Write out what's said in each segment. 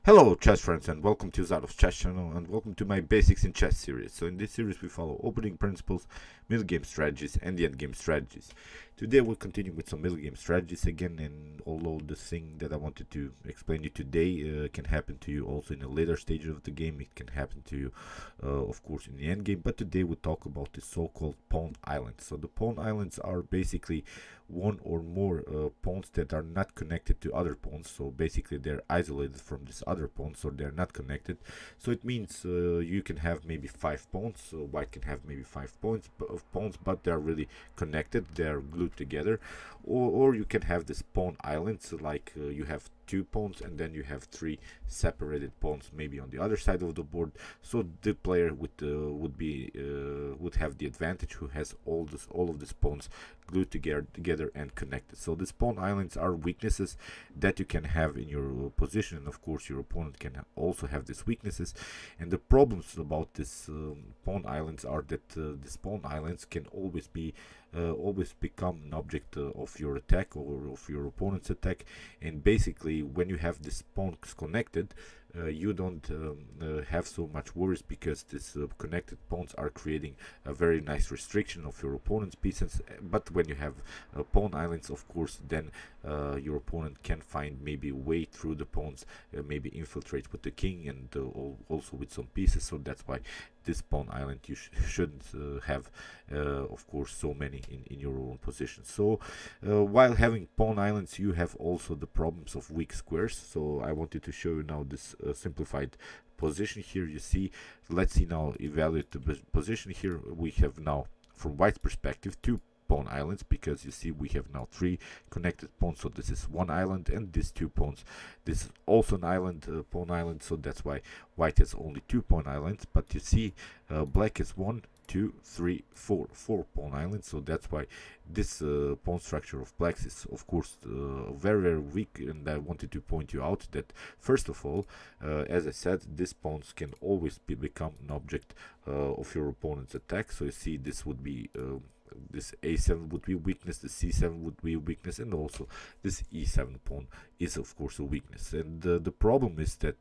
Hello chess friends and welcome to Jozarov's chess channel and welcome to my Basics in Chess series. So in this series we follow opening principles, middle game strategies and the end game strategies. Today we'll continue with some middle game strategies again, and although the thing that I wanted to explain you today can happen to you also in a later stage of the game, it can happen to you of course in the end game, but today we'll talk about the so-called pawn islands. So the pawn islands are basically one or more pawns that are not connected to other pawns, so basically they're isolated from this other pawn, so they're not connected. So it means you can have maybe 5 pawns, so white can have maybe 5 pawns, but they're really connected, they're glued together. Or you can have this pawn islands, like you have 2 pawns and then you have 3 separated pawns maybe on the other side of the board, so the player would have the advantage who has all of these pawns glued together and connected. So these pawn islands are weaknesses that you can have in your position, and of course your opponent can also have these weaknesses. And the problems about this pawn islands are that these pawn islands can always become an object of your attack or of your opponent's attack. And basically when you have these pawns connected, you don't have so much worries, because these connected pawns are creating a very nice restriction of your opponent's pieces. But when you have pawn islands, of course, then your opponent can find maybe a way through the pawns, maybe infiltrate with the king and also with some pieces. So that's why this pawn island you shouldn't have of course so many in your own position. So while having pawn islands, you have also the problems of weak squares. So I wanted to show you now this simplified position here. You see, let's see now, evaluate the position here. We have now, from white's perspective, 2 pawn islands, because you see we have now 3 connected pawns. So this is 1 island, and these 2 pawns, this is also an island, pawn island. So that's why white has only 2 pawn islands. But you see black has 1, 2, 3, 4 pawn islands. So that's why this pawn structure of blacks is of course very weak. And I wanted to point you out that first of all, as I said, these pawns can always become an object of your opponent's attack. So you see, this would be this a7 would be weakness, the c7 would be a weakness, and also this e7 pawn is of course a weakness. And the problem is that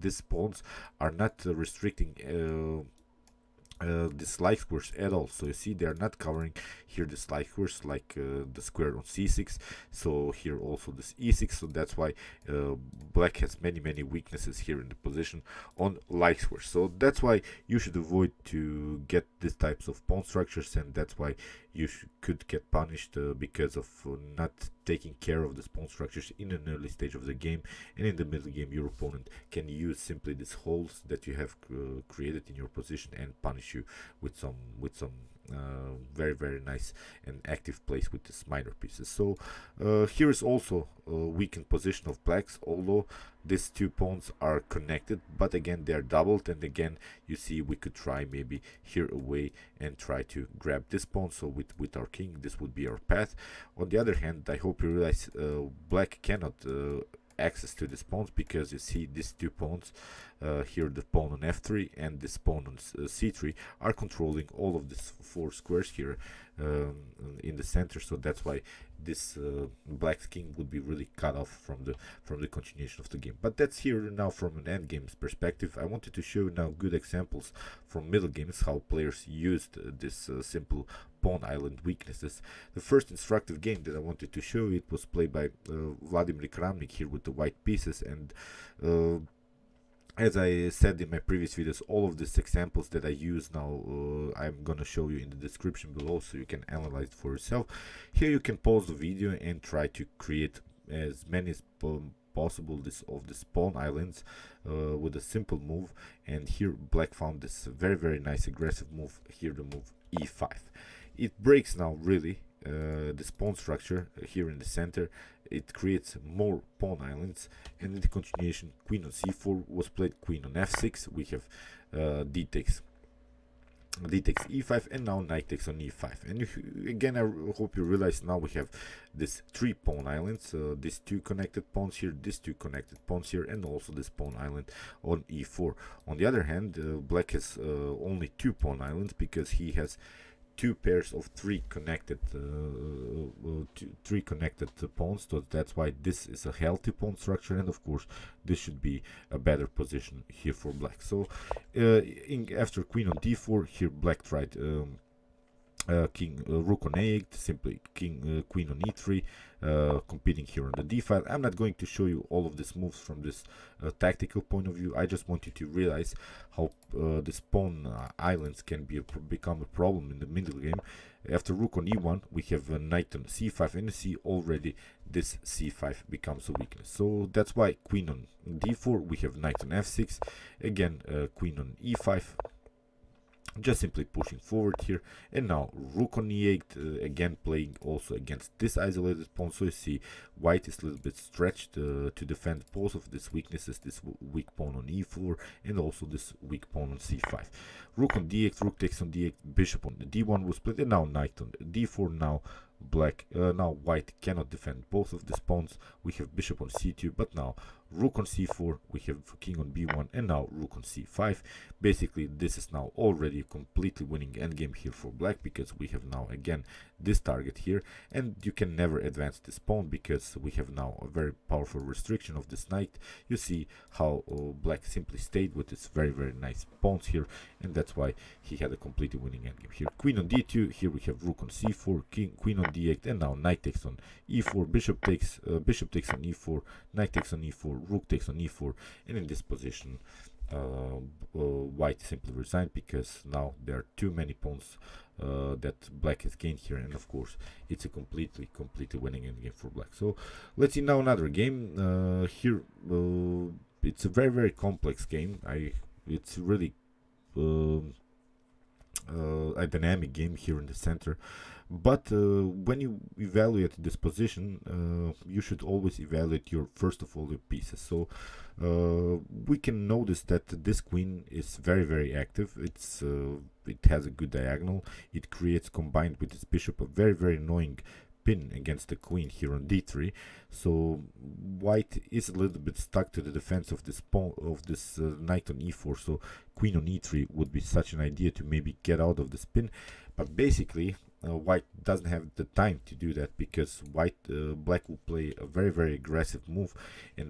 these pawns are not restricting the slide squares at all. So you see, they are not covering here the slide squares, like the square on c6. So here also this e6. So that's why black has many weaknesses here in the position on light squares. So that's why you should avoid to get these types of pawn structures, and that's why you could get punished because of not taking care of the pawn structures in an early stage of the game. And in the middle game, your opponent can use simply these holes that you have created in your position and punish you with some very nice and active plays with these minor pieces. So here is also a weakened position of blacks, although these 2 pawns are connected, but again they are doubled. And again you see, we could try maybe here away and try to grab this pawn. So with our king, this would be our path. On the other hand, I hope you realize black cannot access to these pawns, because you see these 2 pawns here, the pawn on f3 and this pawn on c3, are controlling all of these 4 squares here in the center. So that's why this black king would be really cut off from the continuation of the game. But that's here now from an end game's perspective. I wanted to show you now good examples from middle games, how players used this simple pawn island weaknesses. The first instructive game that I wanted to show you, it was played by Vladimir Kramnik here with the white pieces. And as I said in my previous videos, all of these examples that I use now, I'm gonna show you in the description below, so you can analyze it for yourself. Here you can pause the video and try to create as many as possible of these pawn islands with a simple move. And here black found this very nice aggressive move here, the move e5. It breaks now really this pawn structure here in the center. It creates more pawn islands, and in the continuation, queen on c4 was played, queen on f6. We have d takes e5, and now knight takes on e5. And again, I hope you realize now we have this 3 pawn islands, these 2 connected pawns here, these 2 connected pawns here, and also this pawn island on e4. On the other hand, black has only 2 pawn islands, because he has two pairs of three connected pawns, so that's why this is a healthy pawn structure, and of course this should be a better position here for black. So after queen on d4, here black tried rook on a8, simply queen on e3, competing here on the d file. I'm not going to show you all of these moves from this tactical point of view. I just want you to realize how this pawn islands can become a problem in the middle game. After rook on e1, we have knight on c5, and you see already this c5 becomes a weakness. So that's why queen on d4, we have knight on f6, again queen on e5, just simply pushing forward here, and now rook on e8, again playing also against this isolated pawn. So you see white is a little bit stretched to defend both of these weaknesses, this weak pawn on e4 and also this weak pawn on c5. Rook on d8, rook takes on d8, bishop on d1 was split, and now knight on d4. Now now white cannot defend both of these pawns. We have bishop on c2, but now rook on c4, we have king on b1, and now rook on c5. Basically this is now already a completely winning endgame here for black, because we have now again this target here, and you can never advance this pawn because we have now a very powerful restriction of this knight. You see how black simply stayed with this very nice pawns here, and that's why he had a completely winning endgame here. Queen on d2, here we have rook on c4, queen on d8, and now knight takes on e4, bishop takes on e4, knight takes on e4, rook takes on e4, and in this position white simply resigned, because now there are too many pawns that black has gained here, and of course it's a completely winning endgame for black. So let's see now another game. Here it's a very complex game. It's really a dynamic game here in the center, but when you evaluate this position, you should always evaluate your first of all your pieces. So we can notice that this queen is very active. It has a good diagonal. It creates, combined with its bishop, a very annoying pin against the queen here on d3. So white is a little bit stuck to the defense of this pawn, of this knight on e4. So queen on e3 would be such an idea to maybe get out of this pin, but basically white doesn't have the time to do that, because black will play a very aggressive move,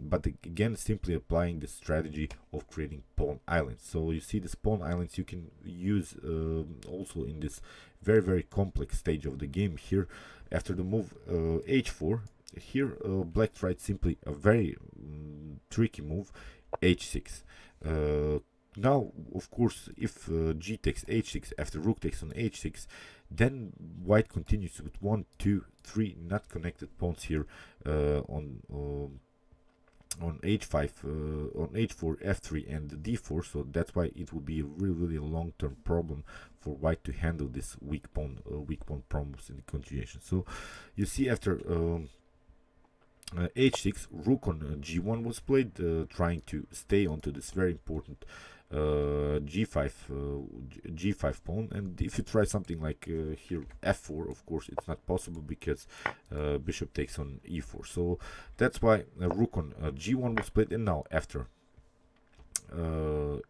but again simply applying the strategy of creating pawn islands. So you see these pawn islands you can use also in this very complex stage of the game. Here after the move h4, here black tried simply a very tricky move, h6. Now of course if g takes h6 after rook takes on h6, then white continues with 1, 2, 3 not connected pawns here on h5, on h4, f3 and d4. So that's why it will be a really long-term problem for white to handle this weak pawn problems in the continuation. So you see after h6, rook on g1 was played, trying to stay onto this very important g5 pawn. And if you try something like here f4, of course it's not possible, because bishop takes on e4. So that's why rook on g1 was played, and now after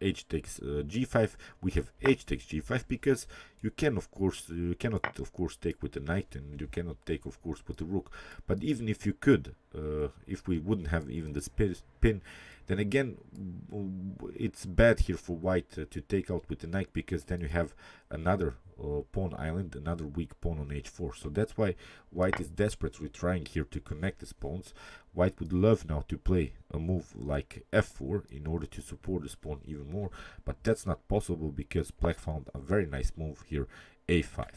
h takes g5, we have h takes g5, because you cannot of course take with the knight, and you cannot take of course with the rook. But even if you could, if we wouldn't have even this pin, then again it's bad here for white to take out with the knight, because then you have another pawn island, another weak pawn on h4. So that's why white is desperately trying here to connect his pawns. White would love now to play a move like f4 in order to support this pawn even more, but that's not possible, because black found a very nice move here, a5,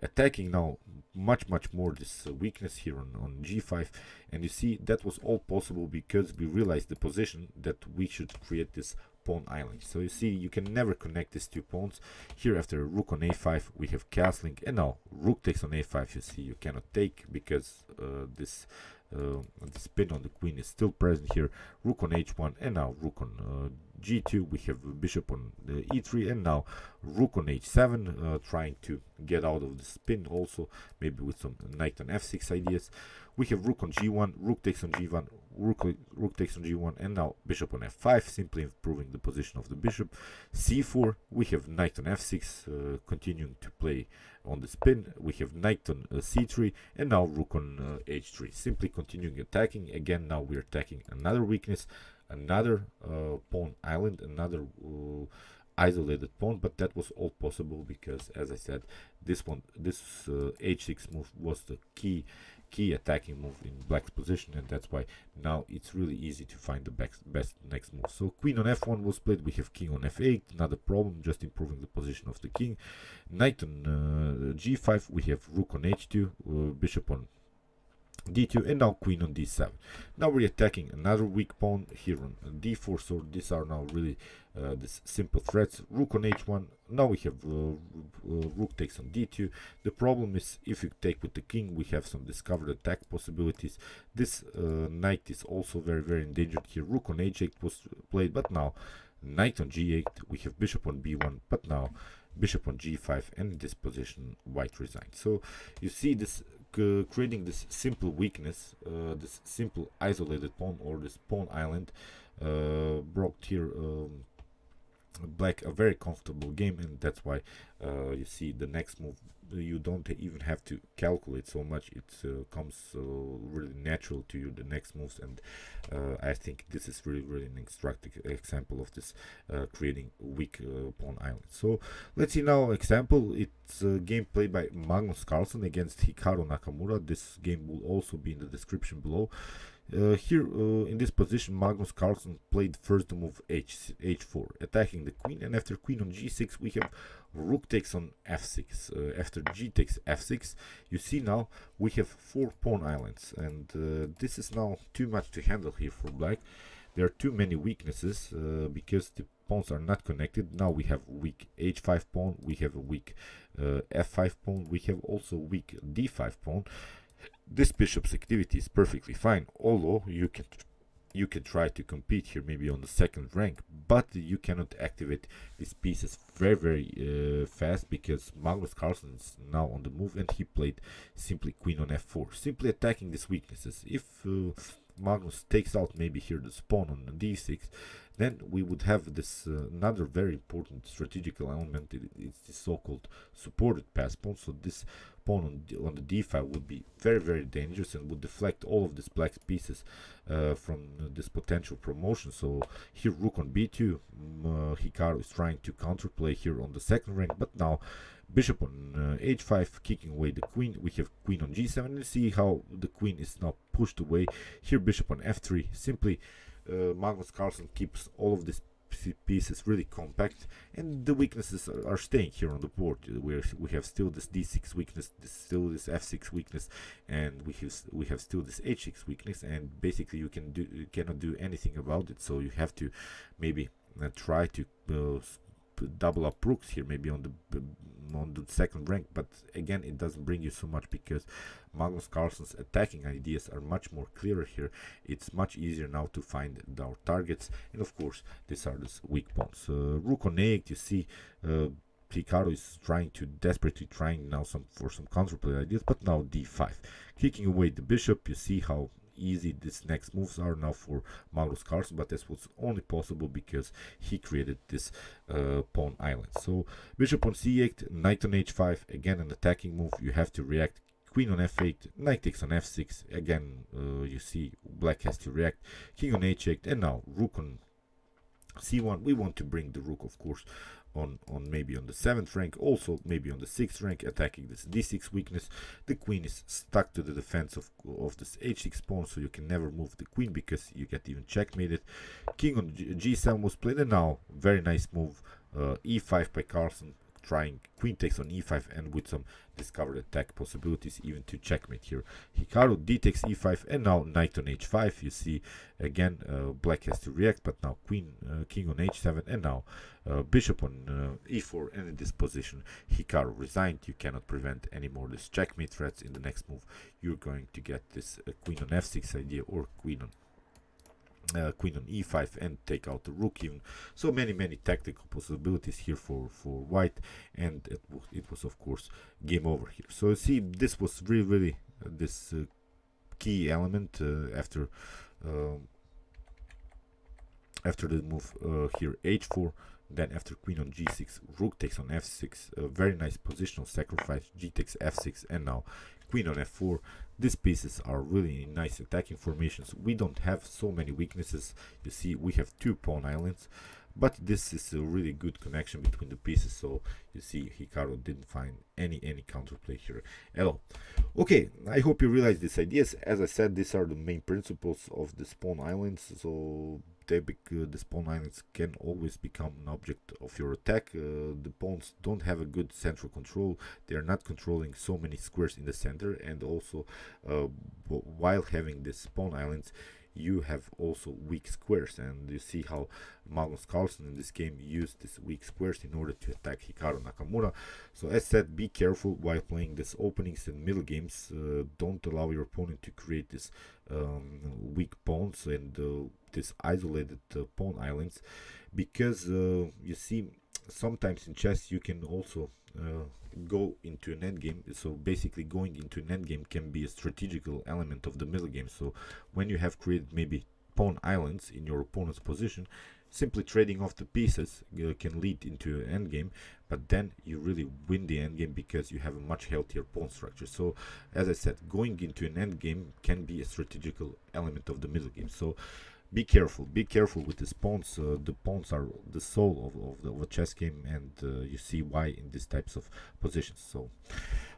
attacking now much more this weakness here on g5. And you see that was all possible because we realized the position that we should create this pawn island. So you see you can never connect these two pawns. Here after rook on a5 we have castling, and now rook takes on a5. You see you cannot take, because this pin on the queen is still present here. Rook on h1, and now rook on g2, we have bishop on e3, and now rook on h7, trying to get out of the spin also, maybe with some knight on f6 ideas. We have rook on g1, rook takes on g1, rook takes on g1, and now bishop on f5, simply improving the position of the bishop. c4, we have knight on f6, continuing to play on the spin. We have knight on c3, and now rook on h3, simply continuing attacking. Again, now we're attacking another weakness, another pawn island, another isolated pawn, but that was all possible because, as I said, this h6 move was the key attacking move in black's position, and that's why now it's really easy to find the best next move. So queen on f1 was played. We have king on f8, not a problem, just improving the position of the king. Knight on g5, we have rook on h2, bishop on d2, and now queen on d7. Now we're attacking another weak pawn here on d4, so these are now really these simple threats. Rook on h1, now we have rook takes on d2. The problem is, if you take with the king, we have some discovered attack possibilities. This knight is also very endangered here. Rook on h8 was played, but now knight on g8, we have bishop on b1, but now bishop on g5, and in this position white resigned. So you see this creating this simple weakness, this simple isolated pawn, or this pawn island, brought here black a very comfortable game, and that's why you see the next move you don't even have to calculate so much. It comes really natural to you, the next moves, and I think this is really an instructive example of this creating weak pawn island. So let's see now example. It's a game played by Magnus Carlsen against Hikaru Nakamura. This game will also be in the description below. Here in this position, Magnus Carlsen played first the move h4, attacking the queen, and after queen on g6 we have rook takes on f6. After g takes f6, you see now we have 4 pawn islands, and this is now too much to handle here for black. There are too many weaknesses because the pawns are not connected. Now we have weak h5 pawn, we have a weak f5 pawn, we have also weak d5 pawn. This bishop's activity is perfectly fine, although you can try to compete here maybe on the second rank, but you cannot activate these pieces very fast because Magnus Carlsen is now on the move, and he played simply queen on f4, simply attacking these weaknesses. If Magnus takes out maybe here this pawn on d6, then we would have this another very important strategical element. It's the so-called supported pass pawn. So this pawn on the d5 would be very dangerous and would deflect all of these black pieces from this potential promotion. So here rook on b2, Hikaru is trying to counterplay here on the second rank, but now bishop on h5, kicking away the queen. We have queen on g7, and see how the queen is now pushed away. Here bishop on f3, simply Magnus Carlsen keeps all of these pieces really compact, and the weaknesses are staying here on the board. We have still this d6 weakness, still this f6 weakness, and we have still this h6 weakness, and basically you cannot do anything about it. So you have to maybe try to double up rooks here, maybe on the second rank, but again it doesn't bring you so much because Magnus Carlsen's attacking ideas are much more clearer here. It's much easier now to find our targets, and of course these are the weak pawns. Rook on a8, you see Hikaru is desperately trying now for some counterplay ideas, but now d5, kicking away the bishop. You see how easy these next moves are now for Magnus Carlsen, but this was only possible because he created this pawn island. So bishop on c8, knight on h5, again an attacking move. You have to react. Queen on f8, knight takes on f6, again you see black has to react. King on h8, and now rook on c1. We want to bring the rook, of course, on maybe on the 7th rank, also maybe on the 6th rank, attacking this d6 weakness. The queen is stuck to the defense of this h6 pawn, so you can never move the queen because you get even checkmated. King on g7 was played, and now very nice move, e5 by Carlsen, trying queen takes on e5, and with some discovered attack possibilities even to checkmate here. Hikaru d takes e5, and now knight on h5. You see again black has to react, but now king on h7, and now bishop on e4, and in this position Hikaru resigned. You cannot prevent any more this checkmate threats. In the next move you're going to get this queen on f6 idea, or queen on queen on e5 and take out the rook even. So many tactical possibilities here for white, and it was of course game over here. So you see, this was really this key element after the move here h4. Then after queen on g6, rook takes on f6, a very nice positional sacrifice, g takes f6, and now queen on f4. These pieces are really nice attacking formations. We don't have so many weaknesses. You see, we have 2 pawn islands, but this is a really good connection between the pieces. So you see, Hikaru didn't find any counterplay here at all. Okay, I hope you realize these ideas. As I said, these are the main principles of the pawn islands. So the pawn islands can always become an object of your attack. The pawns don't have a good central control. They are not controlling so many squares in the center, and also while having these pawn islands, you have also weak squares, and you see how Magnus Carlsen in this game used these weak squares in order to attack Hikaru Nakamura. So as said, be careful while playing these openings and middle games. Don't allow your opponent to create these weak pawns and these isolated pawn islands, because you see, sometimes in chess you can also go into an endgame. So basically, going into an endgame can be a strategical element of the middle game. So when you have created maybe pawn islands in your opponent's position, simply trading off the pieces can lead into an endgame, but then you really win the endgame because you have a much healthier pawn structure. So as I said, going into an endgame can be a strategical element of the middle game. So be careful with these pawns. The pawns are the soul of a chess game, and you see why in these types of positions. So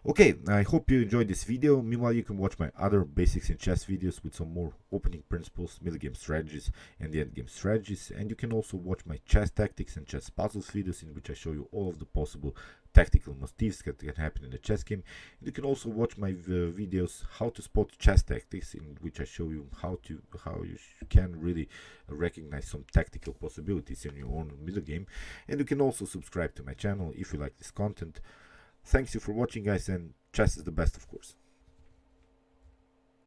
okay, I hope you enjoyed this video. Meanwhile, you can watch my other basics in chess videos with some more opening principles, middle game strategies, and the end game strategies. And you can also watch my chess tactics and chess puzzles videos, in which I show you all of the possible tactical motifs that can happen in the chess game. And you can also watch my videos how to spot chess tactics, in which I show you how you can really recognize some tactical possibilities in your own middle game. And you can also subscribe to my channel if you like this content. Thanks you for watching, guys, and chess is the best, of course.